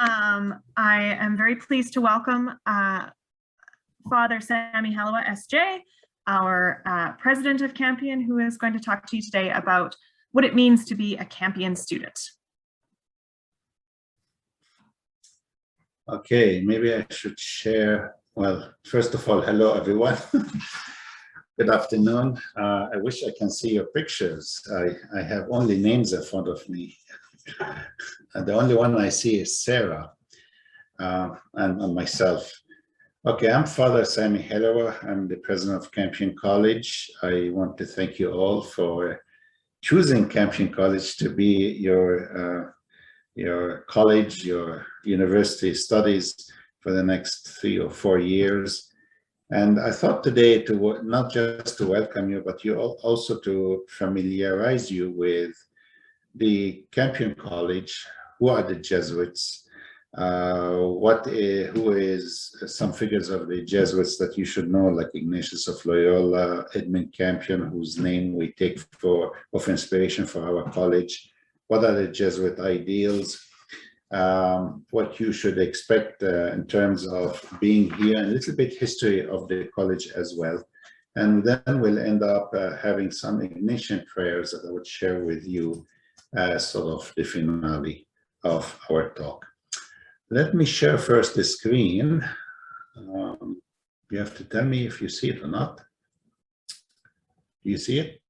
I am very pleased to welcome Father Sami Helewa, SJ, our president of Campion, who is going to talk to you today about what it means to be a Campion student. Okay, maybe I should share. Well, first of all, hello everyone. Good afternoon. I wish I can see your pictures. I have only names in front of me. And the only one I see is Sarah and myself. Okay, I'm Father Sami Helewa. I'm the president of Campion College. I want to thank you all for choosing Campion College to be your college, your university studies for the next 3 or 4 years. And I thought today to not just to welcome you, but you also to familiarize you with the Campion College, who are the Jesuits, who is some figures of the Jesuits that you should know, like Ignatius of Loyola, Edmund Campion, whose name we take of inspiration for our college. What are the Jesuit ideals? What you should expect in terms of being here, and a little bit history of the college as well. And then we'll end up having some ignition prayers that I would share with you as sort of the finale of our talk. Let me share first the screen. You have to tell me if you see it or not. Do you see it?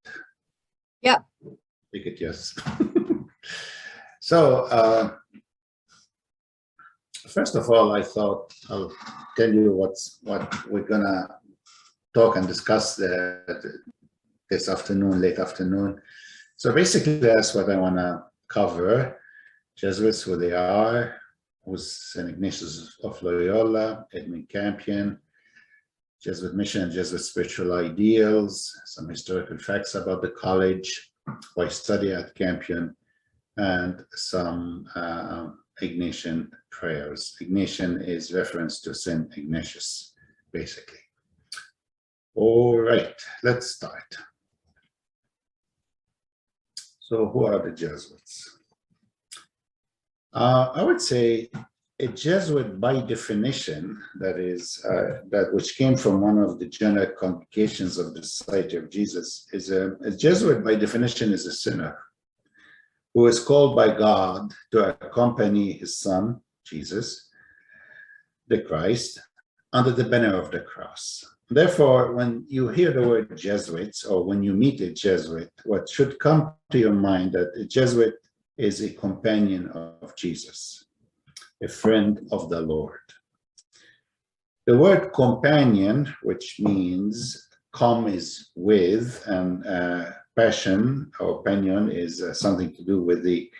Yeah. Take it, yes. So, first of all, I thought I'll tell you what we're gonna talk and discuss this afternoon, late afternoon. So basically, that's what I wanna cover. Jesuits, who they are, who's St. Ignatius of Loyola, Edmund Campion, Jesuit mission and Jesuit spiritual ideals, some historical facts about the college, why study at Campion, and some Ignatian prayers. Ignatian is reference to St. Ignatius, basically. All right, let's start. So who are the Jesuits? I would say a Jesuit, by definition, that is, that which came from one of the general congregations of the Society of Jesus, is a Jesuit, by definition, is a sinner who is called by God to accompany his son, Jesus, the Christ, under the banner of the cross. Therefore, when you hear the word Jesuits, or when you meet a Jesuit, what should come to your mind that a Jesuit is a companion of Jesus, a friend of the Lord. The word companion, which means com is with, and passion or panion is something to do with the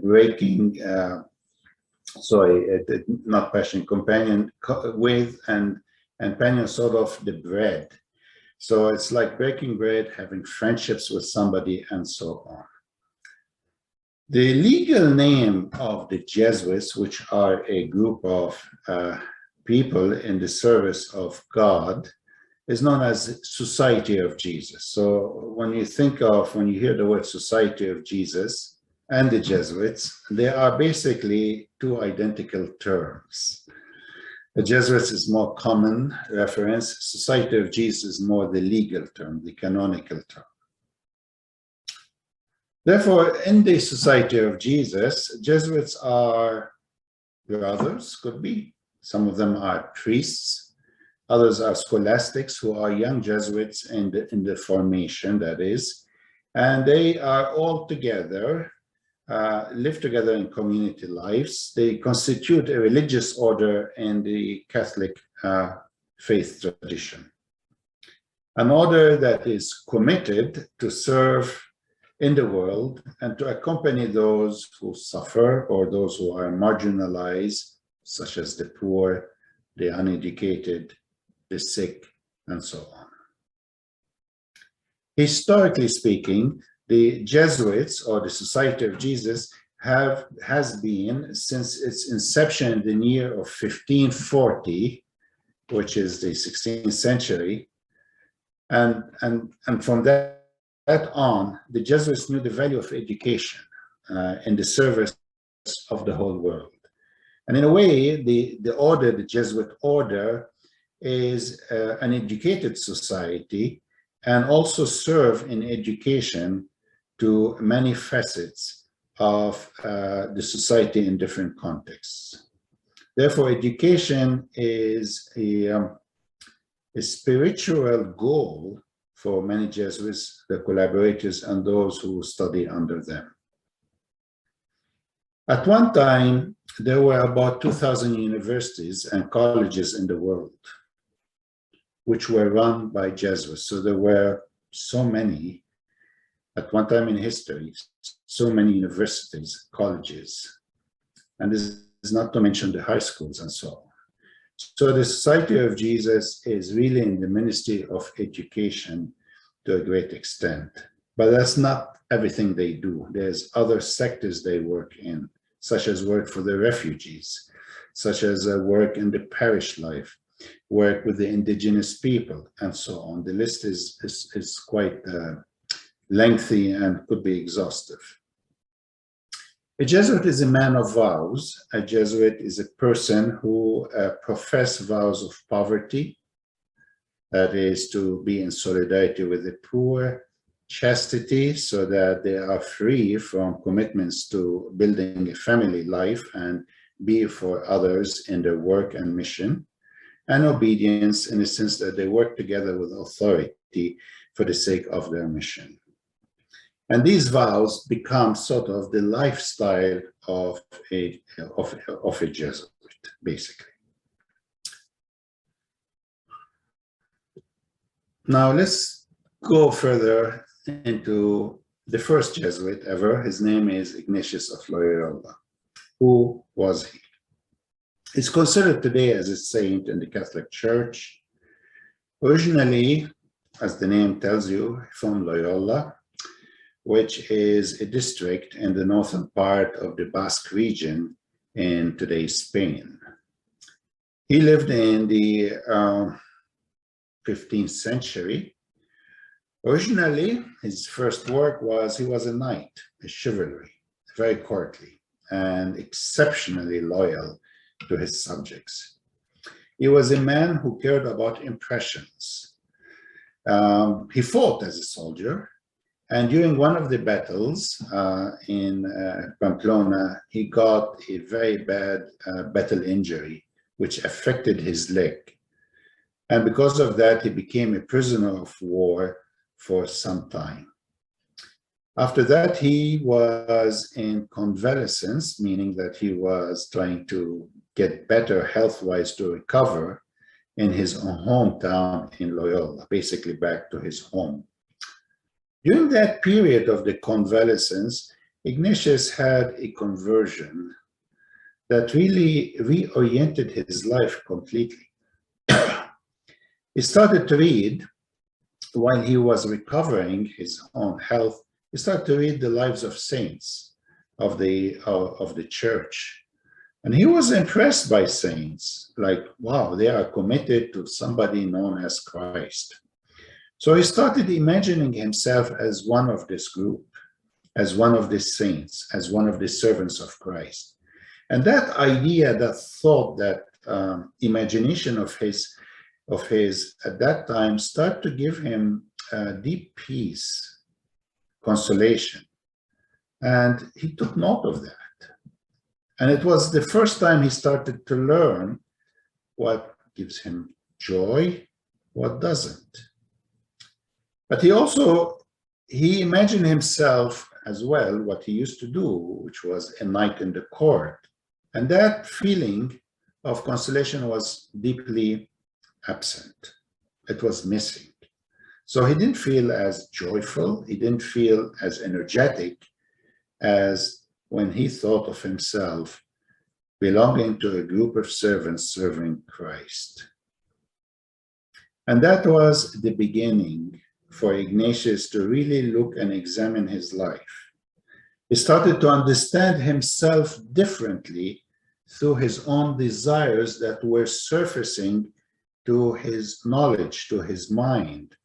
breaking, not passion, companion with, and panion sort of the bread. So it's like breaking bread, having friendships with somebody, and so on. The legal name of the Jesuits, which are a group of people in the service of God, is known as Society of Jesus. So when you hear the word Society of Jesus and the Jesuits, they are basically two identical terms. The Jesuits is more common reference. Society of Jesus is more the legal term, the canonical term. Therefore, in the Society of Jesus, Jesuits are brothers, could be. Some of them are priests. Others are scholastics, who are young Jesuits in the formation, that is. And they are all together, live together in community lives. They constitute a religious order in the Catholic faith tradition. An order that is committed to serve in the world and to accompany those who suffer or those who are marginalized, such as the poor, the uneducated, the sick, and so on. Historically speaking, the Jesuits, or the Society of Jesus, has been, since its inception in the year of 1540, which is the 16th century, and from that on, the Jesuits knew the value of education. in the service of the whole world. And in a way, the order, the Jesuit order, is an educated society and also serve in education to many facets of the society in different contexts. Therefore, education is a spiritual goal for many Jesuits, the collaborators, and those who study under them. At one time, there were about 2,000 universities and colleges in the world, which were run by Jesuits. So there were so many, at one time in history, so many universities, colleges, and this is not to mention the high schools and so on. So the Society of Jesus is really in the ministry of education to a great extent, but that's not everything they do. There's other sectors they work in, such as work for the refugees, such as work in the parish life, work with the indigenous people, and so on. The list is quite lengthy and could be exhaustive. A Jesuit is a man of vows. A Jesuit is a person who professes vows of poverty, that is to be in solidarity with the poor, chastity, so that they are free from commitments to building a family life and be for others in their work and mission, and obedience in the sense that they work together with authority for the sake of their mission. And these vows become sort of the lifestyle of a Jesuit, basically. Now let's go further into the first Jesuit ever. His name is Ignatius of Loyola. Who was he? He's considered today as a saint in the Catholic Church. Originally, as the name tells you, from Loyola, which is a district in the northern part of the Basque region in today's Spain. He lived in the 15th century. Originally, his first work was, he was a knight, a chivalry, very courtly and exceptionally loyal to his subjects. He was a man who cared about impressions. He fought as a soldier, and during one of the battles in Pamplona, he got a very bad battle injury, which affected his leg. And because of that, he became a prisoner of war for some time. After that, he was in convalescence, meaning that he was trying to get better health-wise to recover in his own hometown in Loyola, basically back to his home. During that period of the convalescence, Ignatius had a conversion that really reoriented his life completely. He started to read, while he was recovering his own health, he started to read the lives of saints of the church. And he was impressed by saints, like, wow, they are committed to somebody known as Christ. So he started imagining himself as one of this group, as one of the saints, as one of the servants of Christ. And that idea, that thought, that imagination of his at that time started to give him deep peace, consolation. And he took note of that. And it was the first time he started to learn what gives him joy, what doesn't. But he imagined himself as well what he used to do, which was a knight in the court. And that feeling of consolation was deeply absent. It was missing. So he didn't feel as joyful, he didn't feel as energetic as when he thought of himself belonging to a group of servants serving Christ. And that was the beginning for Ignatius to really look and examine his life. He started to understand himself differently through his own desires that were surfacing to his knowledge, to his mind,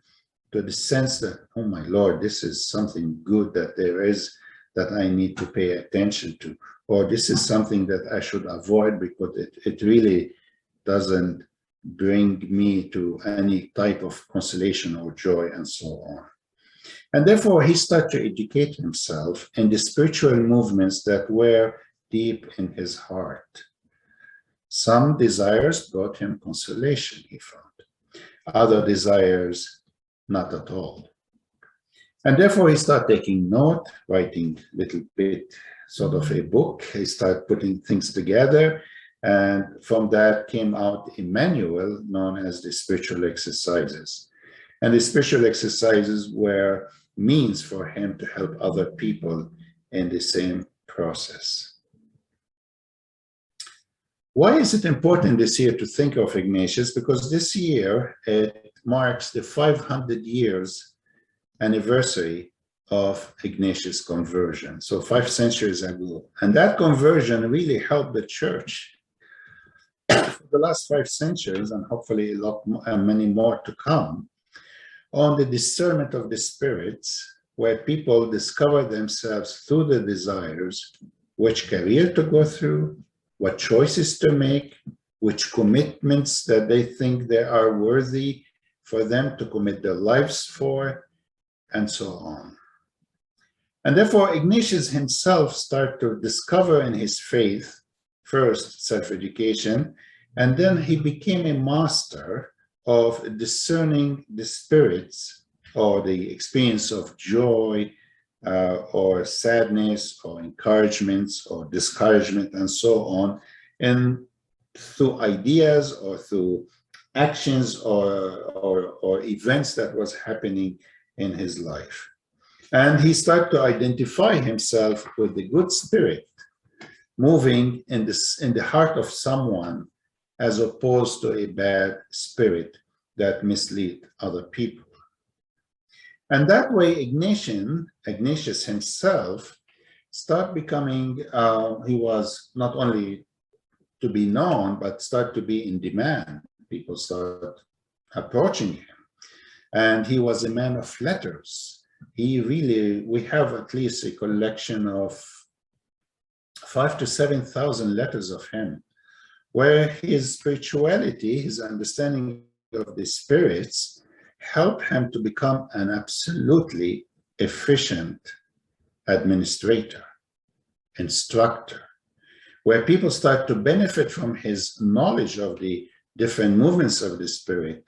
to the sense that, oh my Lord, this is something good, that there is that I need to pay attention to, or this is something that I should avoid because it really doesn't bring me to any type of consolation or joy and so on. And therefore, he started to educate himself in the spiritual movements that were deep in his heart. Some desires brought him consolation, he found. Other desires, not at all. And therefore, he started taking note, writing a little bit, sort of a book. He started putting things together. And from that came out a manual known as the spiritual exercises. And the spiritual exercises were means for him to help other people in the same process. Why is it important this year to think of Ignatius? Because this year it marks the 500 years anniversary of Ignatius' conversion. So 5 centuries ago. And that conversion really helped the church for the last 5 centuries, and hopefully many more to come, on the discernment of the spirits, where people discover themselves through the desires, which career to go through, what choices to make, which commitments that they think they are worthy for them to commit their lives for, and so on. And therefore, Ignatius himself started to discover in his faith, first self-education, and then he became a master of discerning the spirits or the experience of joy or sadness or encouragements or discouragement and so on, and through ideas or through actions or events that was happening in his life. And he started to identify himself with the good spirit moving in the heart of someone, as opposed to a bad spirit that mislead other people. And that way, Ignatius himself started becoming, he was not only to be known, but started to be in demand. People started approaching him. And he was a man of letters. We have at least a collection of 5,000 to 7,000 letters of him, where his spirituality, his understanding of the spirits, helped him to become an absolutely efficient administrator, instructor, where people start to benefit from his knowledge of the different movements of the spirit,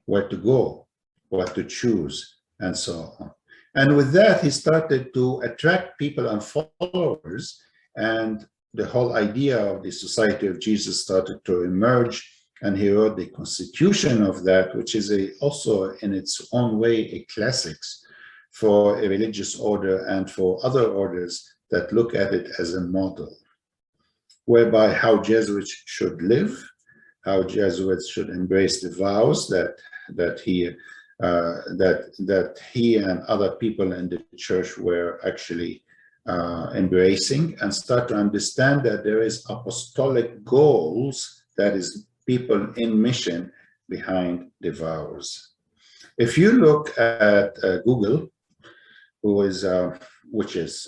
where to go, what to choose, and so on. And with that, he started to attract people and followers, and the whole idea of the Society of Jesus started to emerge, and he wrote the constitution of that, which is also in its own way a classics for a religious order and for other orders that look at it as a model, whereby how Jesuits should live, how Jesuits should embrace the vows that he and other people in the church were actually embracing, and start to understand that there is apostolic goals, that is people in mission behind the vows. If you look at Google, which is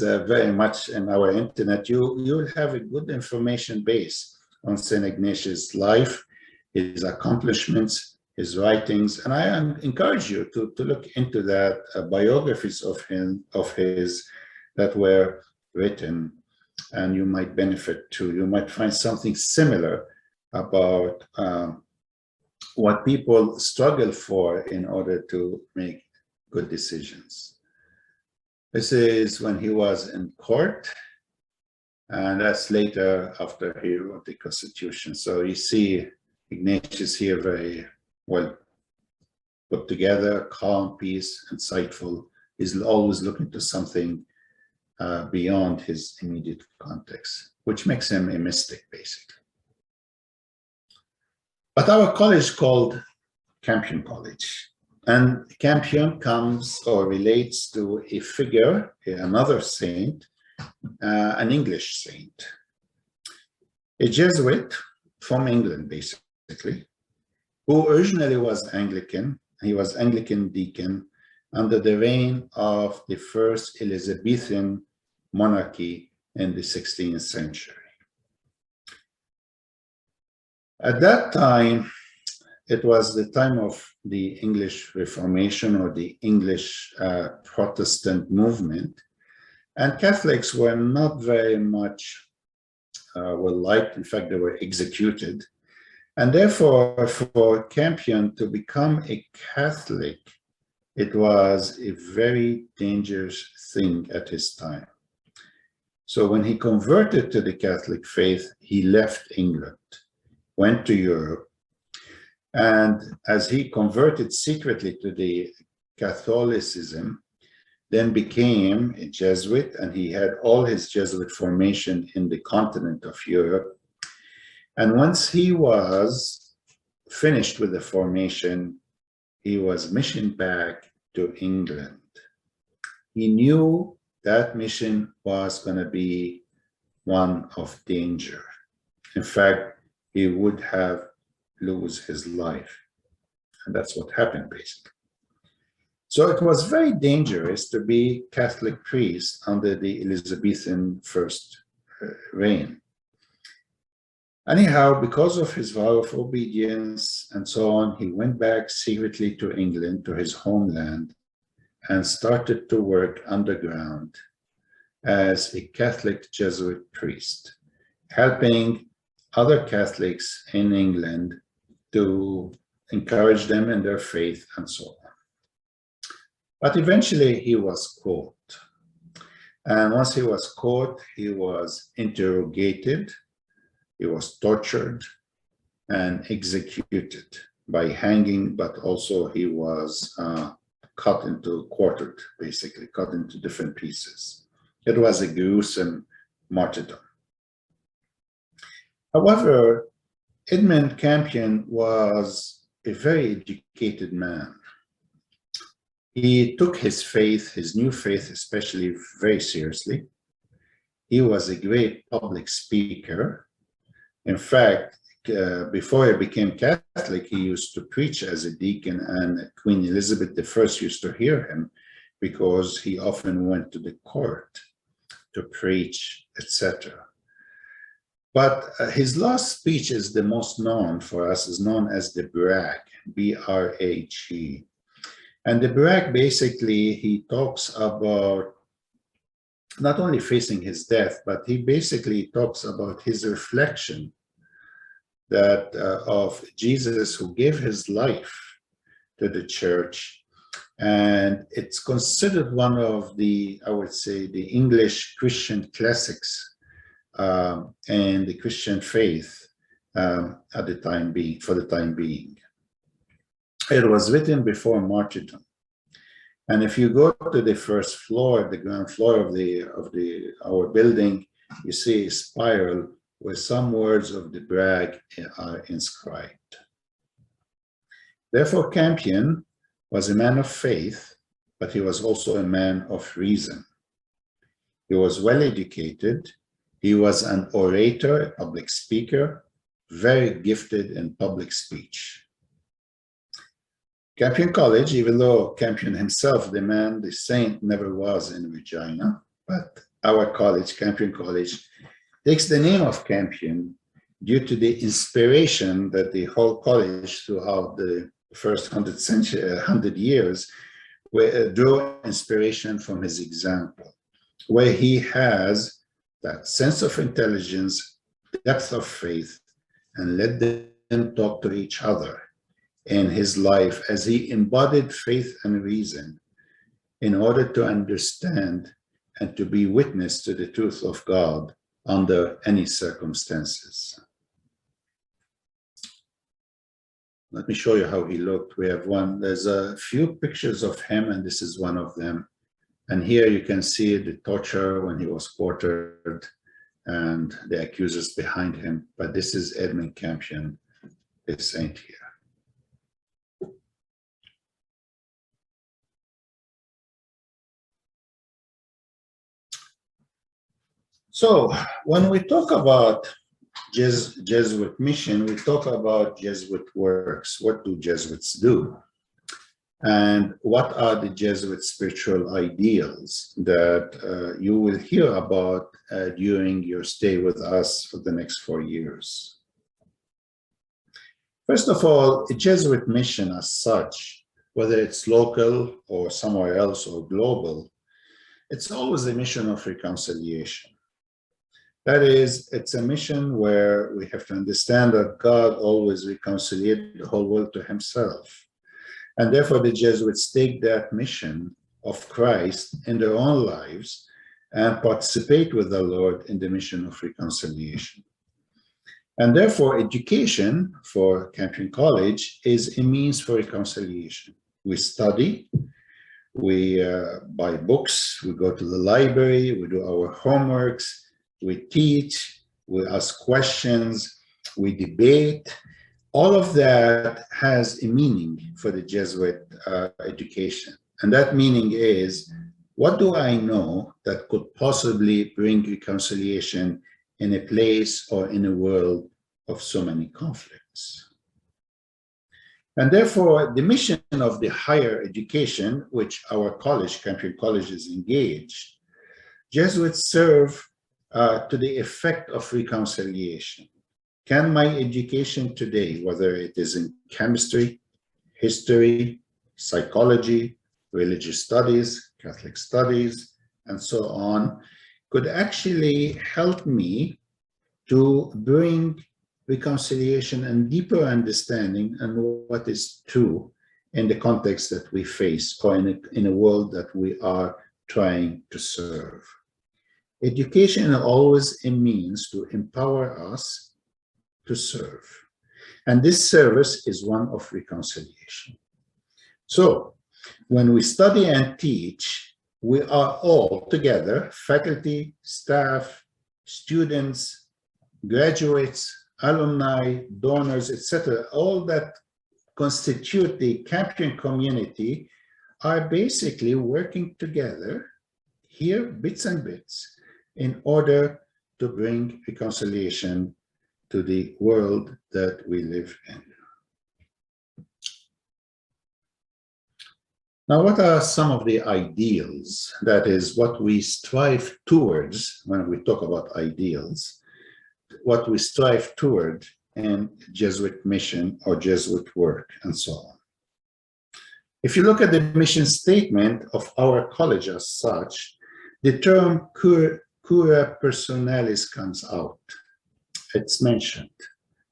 very much in our internet, you'll have a good information base on St. Ignatius' life, his accomplishments, his writings, and I encourage you to look into that, biographies of his that were written, and you might benefit too. You might find something similar about what people struggle for in order to make good decisions. This is when he was in court, and that's later after he wrote the Constitution. So you see Ignatius here very well put together, calm, peace, insightful. He's always looking to something beyond his immediate context, which makes him a mystic, basically. But our college called Campion College, and Campion comes or relates to a figure, another saint, an English saint, a Jesuit from England, basically, who originally was Anglican. He was Anglican deacon, under the reign of the first Elizabethan monarchy in the 16th century. At that time, it was the time of the English Reformation or the English Protestant movement, and Catholics were not very much well liked. In fact, they were executed. And therefore, for Campion to become a Catholic, it was a very dangerous thing at his time. So when he converted to the Catholic faith, he left England, went to Europe, and as he converted secretly to the Catholicism, then became a Jesuit, and he had all his Jesuit formation in the continent of Europe. And once he was finished with the formation, he was missioned back to England. He knew that mission was going to be one of danger. In fact, he would have lose his life. And that's what happened, basically. So it was very dangerous to be Catholic priest under the Elizabethan first reign. Anyhow, because of his vow of obedience and so on, he went back secretly to England, to his homeland, and started to work underground as a Catholic Jesuit priest, helping other Catholics in England to encourage them in their faith and so on. But eventually he was caught. And once he was caught, he was interrogated, he was tortured and executed by hanging, but also he was quartered, basically, cut into different pieces. It was a gruesome martyrdom. However, Edmund Campion was a very educated man. He took his faith, his new faith especially, very seriously. He was a great public speaker. In fact, before he became Catholic, he used to preach as a deacon, and Queen Elizabeth I used to hear him because he often went to the court to preach, etc. But his last speech is the most known for us, is known as the Bragg, B-R-A-G. And the Bragg, basically, he talks about not only facing his death, but he basically talks about his reflection that of Jesus, who gave his life to the church. And it's considered one of the, I would say, the English Christian classics and the Christian faith at the time being, for the time being. It was written before martyrdom. And if you go to the first floor, the ground floor of our building, you see a spiral where some words of the Bragg are inscribed. Therefore, Campion was a man of faith, but he was also a man of reason. He was well educated. He was an orator, a public speaker, very gifted in public speech. Campion College, even though Campion himself, the man, the saint, never was in Regina, but our college, Campion College, takes the name of Campion due to the inspiration that the whole college throughout the first 100 years drew inspiration from his example, where he has that sense of intelligence, depth of faith, and let them talk to each other in his life as he embodied faith and reason in order to understand and to be witness to the truth of God under any circumstances. Let me show you how he looked. We have one, there's a few pictures of him, and this is one of them. And here you can see the torture when he was quartered and the accusers behind him. But this is Edmund Campion, the saint here. So when we talk about Jesuit mission, we talk about Jesuit works. What do Jesuits do? and what are the Jesuit spiritual ideals that you will hear about during your stay with us for the next 4 years. First of all, a Jesuit mission as such, whether it's local or somewhere else or global, it's always a mission of reconciliation. That is, it's a mission where we have to understand that God always reconciled the whole world to himself. And therefore, the Jesuits take that mission of Christ in their own lives and participate with the Lord in the mission of reconciliation. And therefore, education for Campion College is a means for reconciliation. We study, we buy books, we go to the library, we do our homeworks, we teach, we ask questions, we debate. All of that has a meaning for the Jesuit education. And that meaning is, what do I know that could possibly bring reconciliation in a place or in a world of so many conflicts? And therefore, the mission of the higher education, which our college, Campion College, is engaged, Jesuits serve to the effect of reconciliation. Can my education today, whether it is in chemistry, history, psychology, religious studies, Catholic studies, and so on, could actually help me to bring reconciliation and deeper understanding on what is true in the context that we face or in a world that we are trying to serve. Education is always a means to empower us to serve. And this service is one of reconciliation. So when we study and teach, we are all together, faculty, staff, students, graduates, alumni, donors, etc., all that constitute the Campion community are basically working together here, bits and bits, in order to bring reconciliation to the world that we live in. Now, what are some of the ideals? That is what we strive towards when we talk about ideals, what we strive toward in Jesuit mission or Jesuit work, and so on. If you look at the mission statement of our college as such, the term cura personalis comes out. It's mentioned.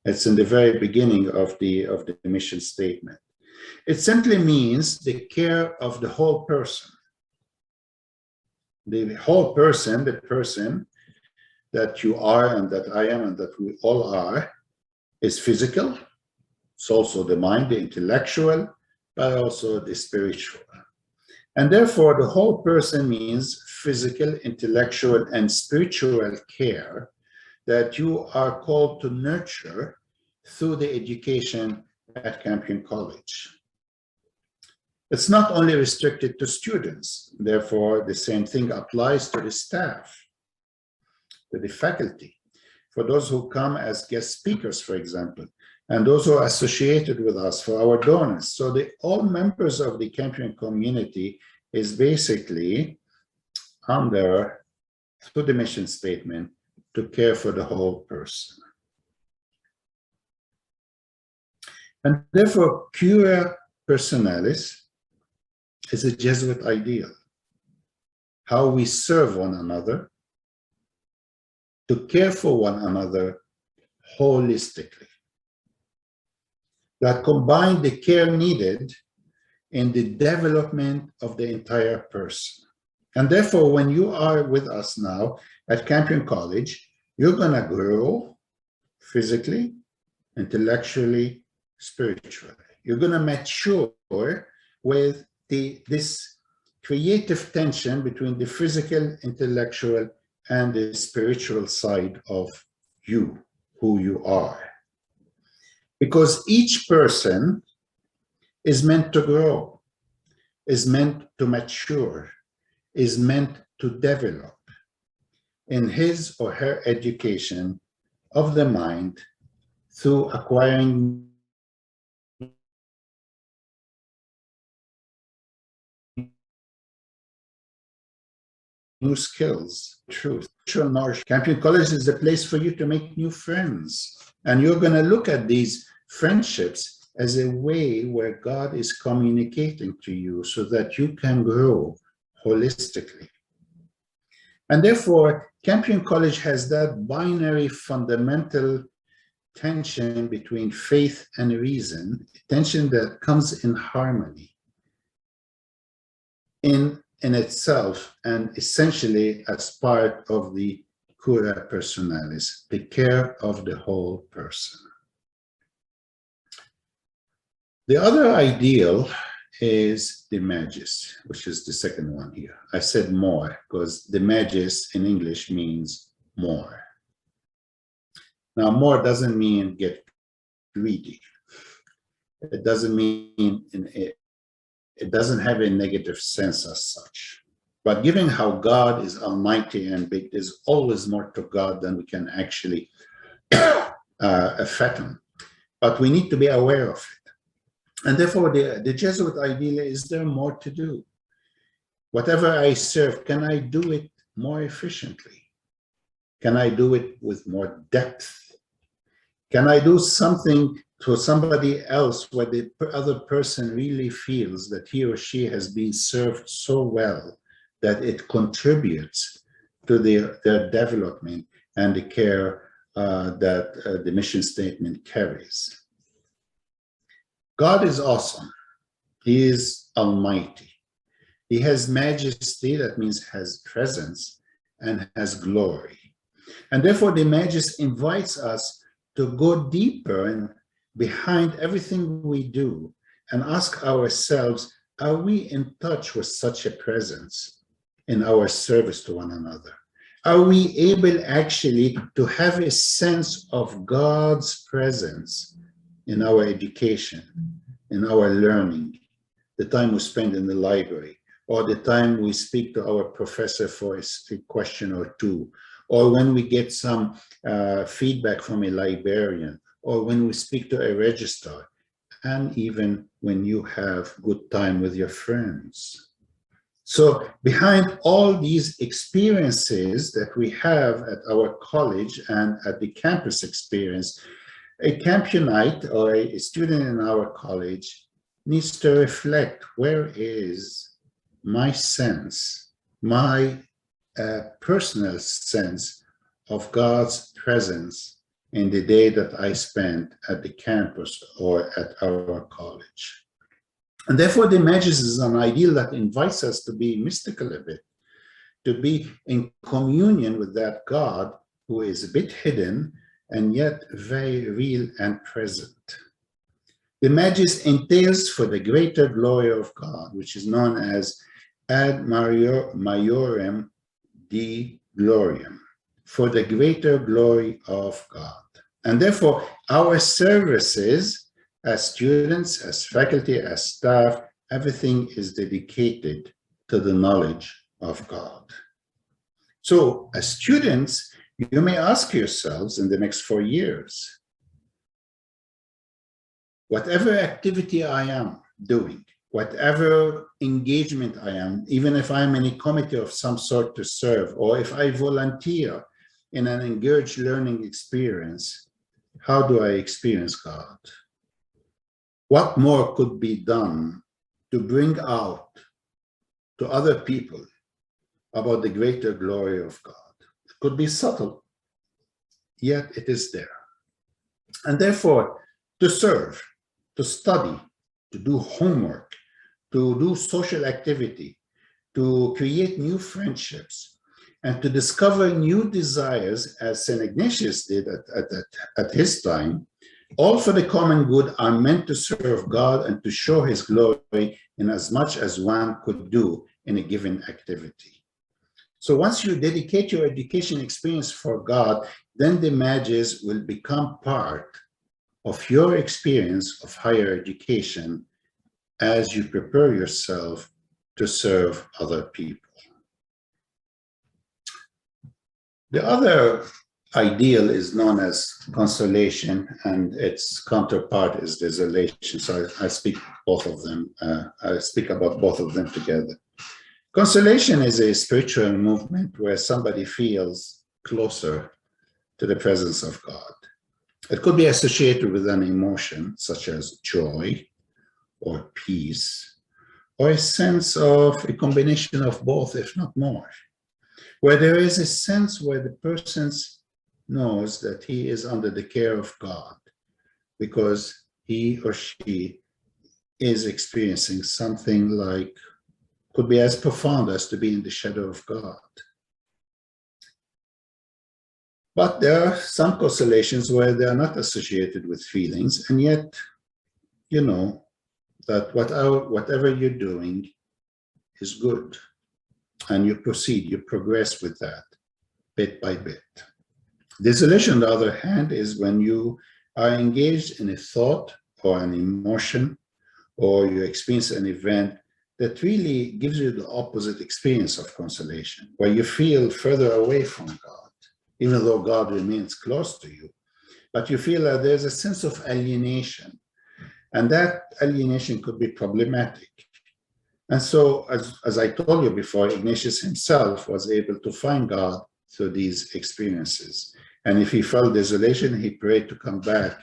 It's in the very beginning of the mission statement. It simply means the care of the whole person. The whole person, the person that you are and that I am and that we all are, is physical. It's also the mind, the intellectual, but also the spiritual. And therefore, the whole person means physical, intellectual, and spiritual care that you are called to nurture through the education at Campion College. It's not only restricted to students. Therefore, the same thing applies to the staff, to the faculty, for those who come as guest speakers, for example, and those who are associated with us, for our donors. So all members of the Campion community is basically under, through the mission statement, to care for the whole person. And therefore, cura personalis is a Jesuit ideal. How we serve one another, to care for one another holistically. That combine the care needed in the development of the entire person. And therefore, when you are with us now at Campion College, you're going to grow physically, intellectually, spiritually. You're going to mature with this creative tension between the physical, intellectual, and the spiritual side of you, who you are. Because each person is meant to grow, is meant to mature, is meant to develop in his or her education of the mind through acquiring new skills, truth, knowledge. Campion College is the place for you to make new friends. And you're going to look at these friendships as a way where God is communicating to you so that you can grow holistically. And therefore, Campion College has that binary fundamental tension between faith and reason, a tension that comes in harmony in itself and essentially as part of the cura personalis, the care of the whole person. The other ideal is the magis, which is the second one here. I said more because the magis in English means more. Now, more doesn't mean get greedy. It doesn't mean, it doesn't have a negative sense as such. But given how God is almighty and big, there's always more to God than we can actually fathom. But we need to be aware of it. And therefore, the Jesuit ideal is there more to do? Whatever I serve, can I do it more efficiently? Can I do it with more depth? Can I do something to somebody else where the other person really feels that he or she has been served so well that it contributes to their development and the care that the mission statement carries? God is awesome. He is almighty. He has majesty, that means has presence, and has glory. And therefore, the magis invites us to go deeper and behind everything we do and ask ourselves, are we in touch with such a presence in our service to one another? Are we able actually to have a sense of God's presence in our education, in our learning, the time we spend in the library, or the time we speak to our professor for a question or two, or when we get some feedback from a librarian, or when we speak to a registrar, and even when you have good time with your friends. So behind all these experiences that we have at our college and at the campus experience, a Campionite or a student in our college needs to reflect, where is my sense, my personal sense of God's presence in the day that I spent at the campus or at our college. And therefore, the magis is an ideal that invites us to be mystical a bit, to be in communion with that God who is a bit hidden and yet very real and present. The magis entails for the greater glory of God, which is known as ad maiorem Dei gloriam, for the greater glory of God. And therefore, our services as students, as faculty, as staff, everything is dedicated to the knowledge of God. So as students, you may ask yourselves in the next 4 years, whatever activity I am doing, whatever engagement I am, even if I'm in a committee of some sort to serve, or if I volunteer in an engaged learning experience, how do I experience God? What more could be done to bring out to other people about the greater glory of God? It could be subtle, yet it is there. And therefore, to serve, to study, to do homework, to do social activity, to create new friendships, and to discover new desires, as St. Ignatius did at his time, all for the common good, are meant to serve God and to show his glory in as much as one could do in a given activity. So once you dedicate your education experience for God, then the magis will become part of your experience of higher education as you prepare yourself to serve other people. The other ideal is known as consolation, and its counterpart is desolation. So I speak both of them. I speak about both of them together. Consolation is a spiritual movement where somebody feels closer to the presence of God. It could be associated with an emotion such as joy or peace, or a sense of a combination of both, if not more, where there is a sense where the person knows that he is under the care of God because he or she is experiencing something like, could be as profound as to be in the shadow of God. But there are some consolations where they are not associated with feelings, and yet you know that whatever you're doing is good, and you proceed, you progress with that bit by bit. Desolation, on the other hand, is when you are engaged in a thought or an emotion, or you experience an event that really gives you the opposite experience of consolation, where you feel further away from God, even though God remains close to you. But you feel that there's a sense of alienation, and that alienation could be problematic. And so, as I told you before, Ignatius himself was able to find God through these experiences. And if he felt desolation, he prayed to come back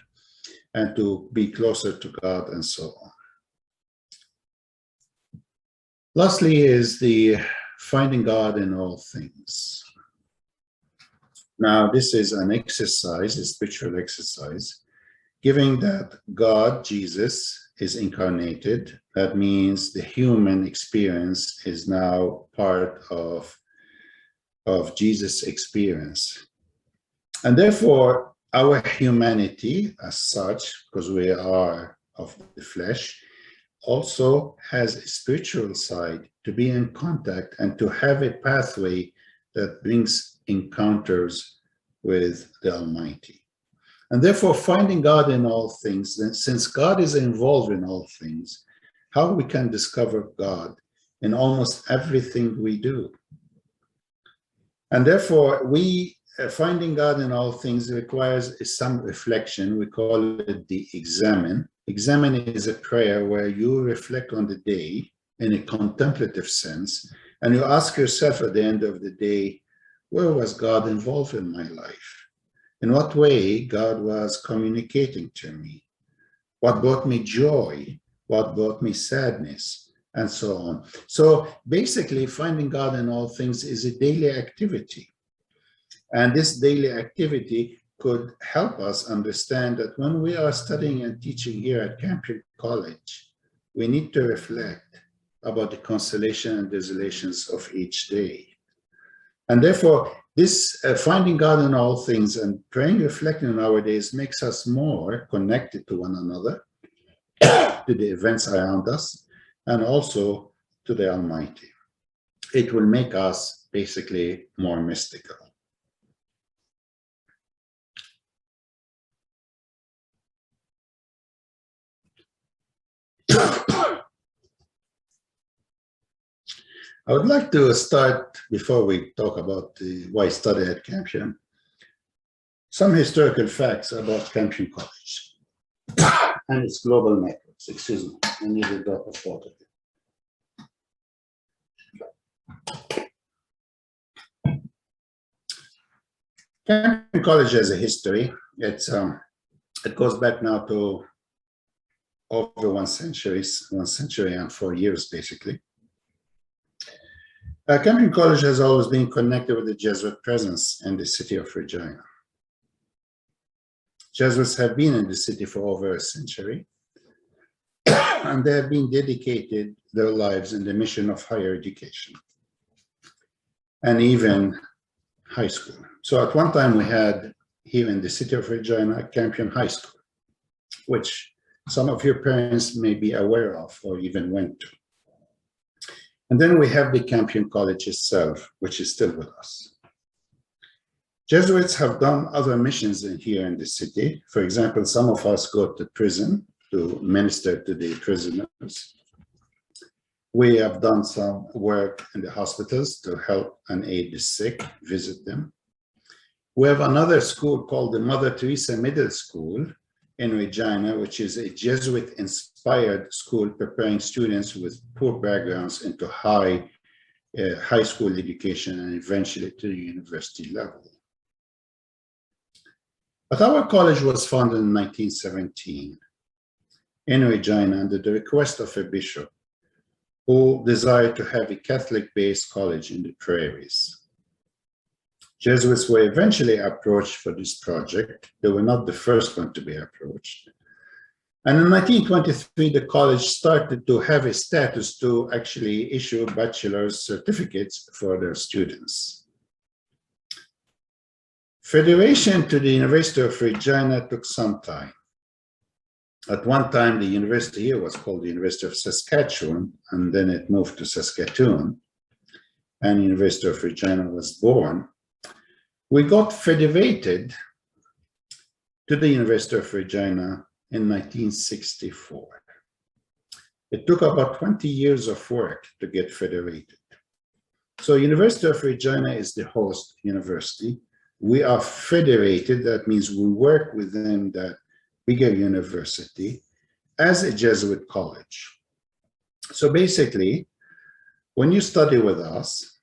and to be closer to God, and so on. Lastly is the finding God in all things. Now, this is an exercise, a spiritual exercise, given that God, Jesus, is incarnated. That means the human experience is now part of Jesus' experience. And therefore, our humanity as such, because we are of the flesh, also has a spiritual side, to be in contact and to have a pathway that brings encounters with the Almighty. And therefore, finding God in all things, since God is involved in all things, how we can discover God in almost everything we do. And therefore, finding God in all things requires some reflection. We call it the examine. Examine is a prayer where you reflect on the day in a contemplative sense, and you ask yourself at the end of the day, where was God involved in my life? In what way God was communicating to me? What brought me joy? What brought me sadness? And so on. So basically, finding God in all things is a daily activity. And this daily activity could help us understand that when we are studying and teaching here at Campion College, we need to reflect about the consolation and desolations of each day. And therefore, this finding God in all things and praying, reflecting on our days makes us more connected to one another, to the events around us, and also to the Almighty. It will make us basically more mystical. I would like to start, before we talk about why study at Campion, some historical facts about Campion College and its global networks. Excuse me, I need a drop of water. Campion College has a history. It goes back now to over 1 century and 4 years, basically. Campion College has always been connected with the Jesuit presence in the city of Regina. Jesuits have been in the city for over a century, and they have been dedicated their lives in the mission of higher education and even high school. So at one time we had here in the city of Regina, Campion High School, which some of your parents may be aware of or even went to. And then we have the Campion College itself, which is still with us. Jesuits have done other missions here in the city. For example, some of us go to prison to minister to the prisoners. We have done some work in the hospitals to help and aid the sick, visit them. We have another school called the Mother Teresa Middle School in Regina, which is a Jesuit-inspired school preparing students with poor backgrounds into high high school education and eventually to the university level. But our college was founded in 1917 in Regina under the request of a bishop who desired to have a Catholic-based college in the prairies. Jesuits were eventually approached for this project. They were not the first one to be approached. And in 1923, the college started to have a status to actually issue bachelor's certificates for their students. Federation to the University of Regina took some time. At one time, the university here was called the University of Saskatchewan, and then it moved to Saskatoon, and University of Regina was born. We got federated to the University of Regina in 1964. It took about 20 years of work to get federated. So University of Regina is the host university. We are federated, that means we work within that bigger university as a Jesuit college. So basically, when you study with us,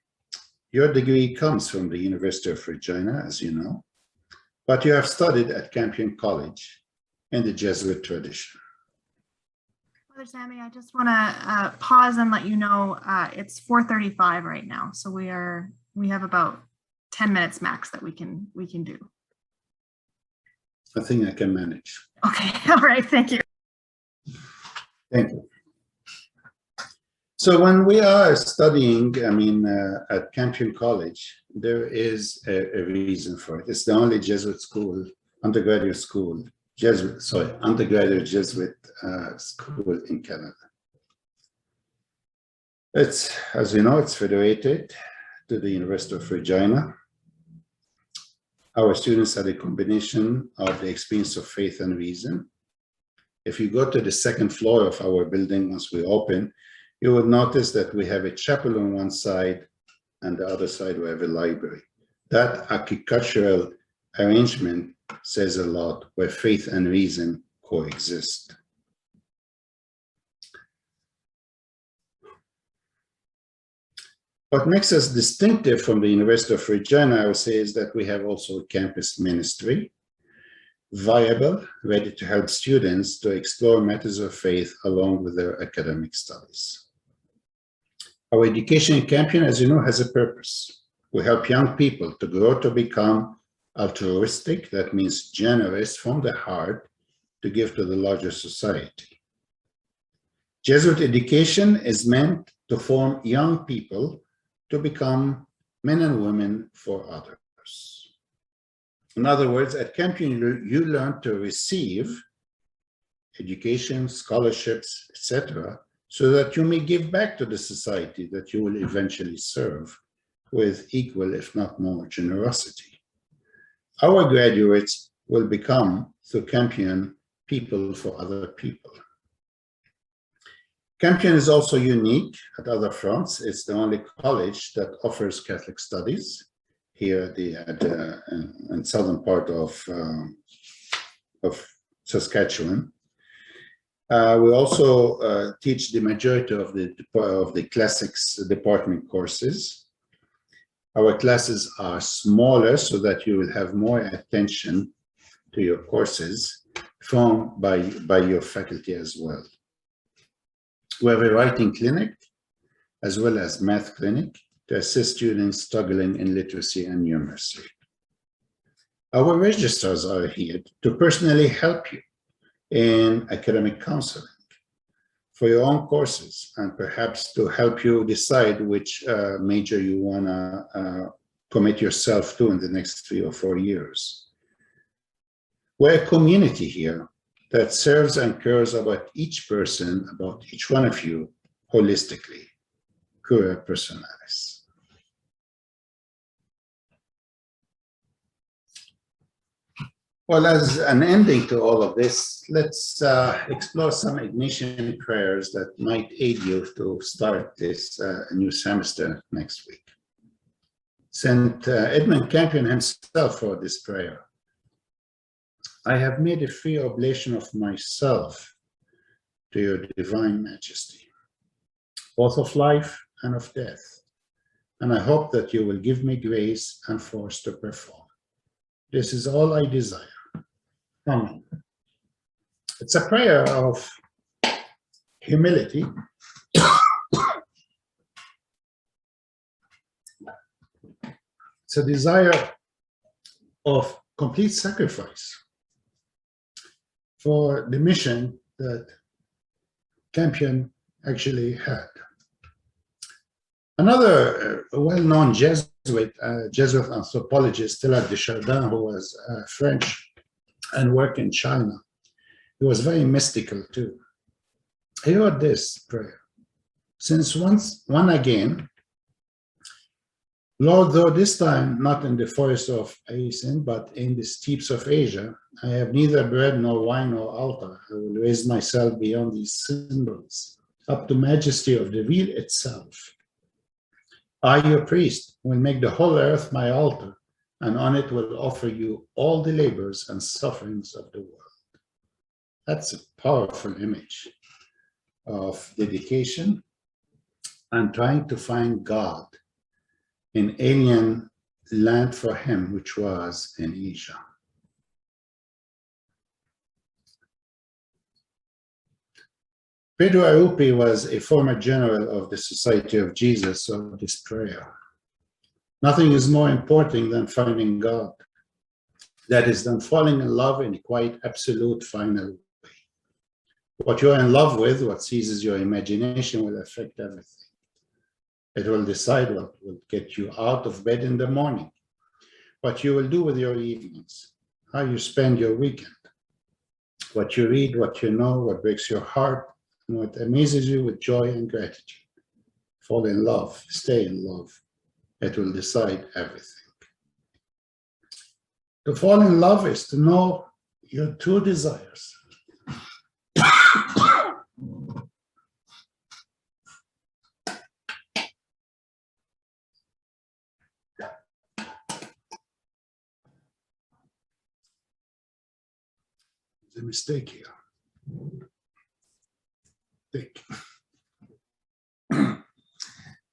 your degree comes from the University of Regina, as you know, but you have studied at Campion College in the Jesuit tradition. Father Sami, I just want to pause and let you know it's 4:35 right now, so we have about 10 minutes max that we can do. I think I can manage. Okay, all right, thank you. Thank you. So when we are studying, at Campion College, there is a reason for it. It's the only Jesuit school, undergraduate school, undergraduate Jesuit school in Canada. It's, as you know, it's federated to the University of Regina. Our students are a combination of the experience of faith and reason. If you go to the second floor of our building, once we open, you will notice that we have a chapel on one side and the other side we have a library. That architectural arrangement says a lot, where faith and reason coexist. What makes us distinctive from the University of Regina, I would say, is that we have also a campus ministry, viable, ready to help students to explore matters of faith along with their academic studies. Our education in Campion, as you know, has a purpose. We help young people to grow to become altruistic, that means generous from the heart, to give to the larger society. Jesuit education is meant to form young people to become men and women for others. In other words, at Campion, you learn to receive education, scholarships, etc., so that you may give back to the society that you will eventually serve with equal, if not more, generosity. Our graduates will become, through Campion, people for other people. Campion is also unique at other fronts. It's the only college that offers Catholic studies here in southern part of Saskatchewan. We also teach the majority of the classics department courses. Our classes are smaller so that you will have more attention to your courses by your faculty as well. We have a writing clinic as well as math clinic to assist students struggling in literacy and numeracy. Our registrars are here to personally help you in academic counseling for your own courses and perhaps to help you decide which major you want to commit yourself to in the next 3 or 4 years. We're a community here that serves and cares about each person, about each one of you, holistically, cura personalis. Well, as an ending to all of this, let's explore some Ignatian prayers that might aid you to start this new semester next week. St. Edmund Campion himself wrote this prayer. I have made a free oblation of myself to your divine majesty, both of life and of death, and I hope that you will give me grace and force to perform. This is all I desire. Amen. It's a prayer of humility. It's a desire of complete sacrifice for the mission that Campion actually had. Another well-known Jesuit anthropologist, Teilhard de Chardin, who was French and worked in China, he was very mystical too. He wrote this prayer: since once again, Lord, though this time not in the forest of Aisin, but in the steppes of Asia, I have neither bread nor wine nor altar. I will raise myself beyond these symbols, up to majesty of the real itself. I, your priest, will make the whole earth my altar, and on it will offer you all the labors and sufferings of the world. That's a powerful image of dedication and trying to find God in alien land for him, which was in Asia. Pedro Arrupi was a former general of the Society of Jesus of this prayer. Nothing is more important than finding God. That is, than falling in love in a quite absolute final way. What you're in love with, what seizes your imagination, will affect everything. It will decide what will get you out of bed in the morning, what you will do with your evenings, how you spend your weekend, what you read, what you know, what breaks your heart, and what amazes you with joy and gratitude. Fall in love, stay in love. It will decide everything. To fall in love is to know your true desires. There's a mistake here.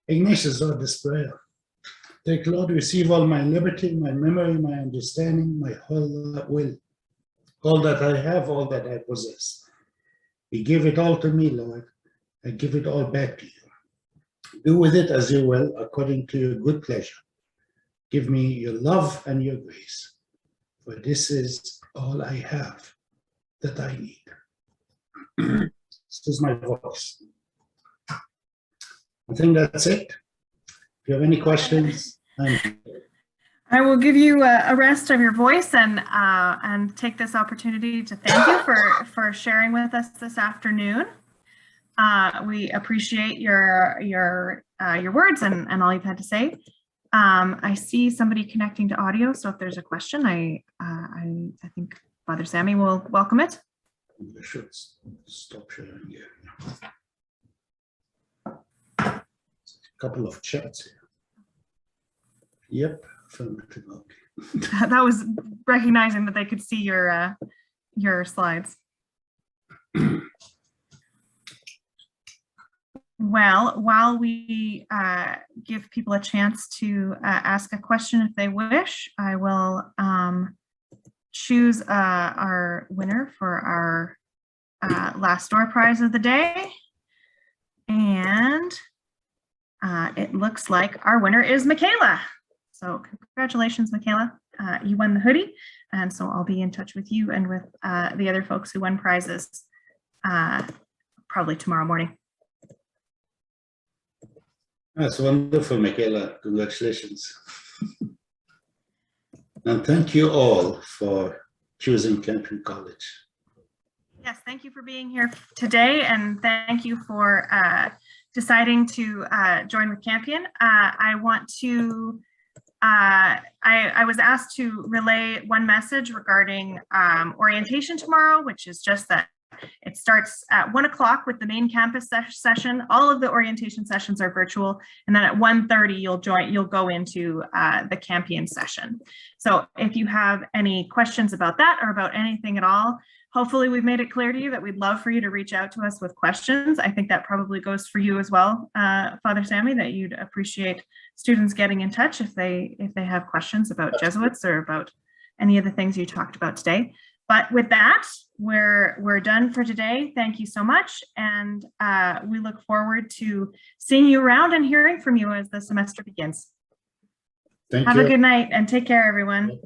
Ignatius wrote this prayer. Take, Lord, receive all my liberty, my memory, my understanding, my whole will, all that I have, all that I possess. You give it all to me, Lord. I give it all back to you. Do with it as you will, according to your good pleasure. Give me your love and your grace, for this is all I have that I need. This is my voice. I think that's it. If you have any questions, I will give you a rest of your voice and take this opportunity to thank you for sharing with us this afternoon. We appreciate your words and all you've had to say. I see somebody connecting to audio, so if there's a question, I think Father Sami will welcome it. I should stop sharing here. A couple of chats here. Yep, affirmative. Okay. That was recognizing that they could see your slides. Well, while we give people a chance to ask a question if they wish, I will choose our winner for our last door prize of the day. And it looks like our winner is Michaela. So congratulations, Michaela. You won the hoodie. And so I'll be in touch with you and with the other folks who won prizes probably tomorrow morning. That's wonderful, Michaela. Congratulations. And thank you all for choosing Campion College. Yes, thank you for being here today, and thank you for deciding to join with Campion. I want to, I was asked to relay one message regarding orientation tomorrow, which is just that It starts at 1 o'clock with the main campus session. All of the orientation sessions are virtual. And then at 1:30, you'll go into the Campion session. So if you have any questions about that or about anything at all, hopefully we've made it clear to you that we'd love for you to reach out to us with questions. I think that probably goes for you as well, Father Sami, that you'd appreciate students getting in touch if they have questions about Jesuits or about any of the things you talked about today. But with that, we're done for today. Thank you so much. And we look forward to seeing you around and hearing from you as the semester begins. Thank Have you. a good night and take care, everyone.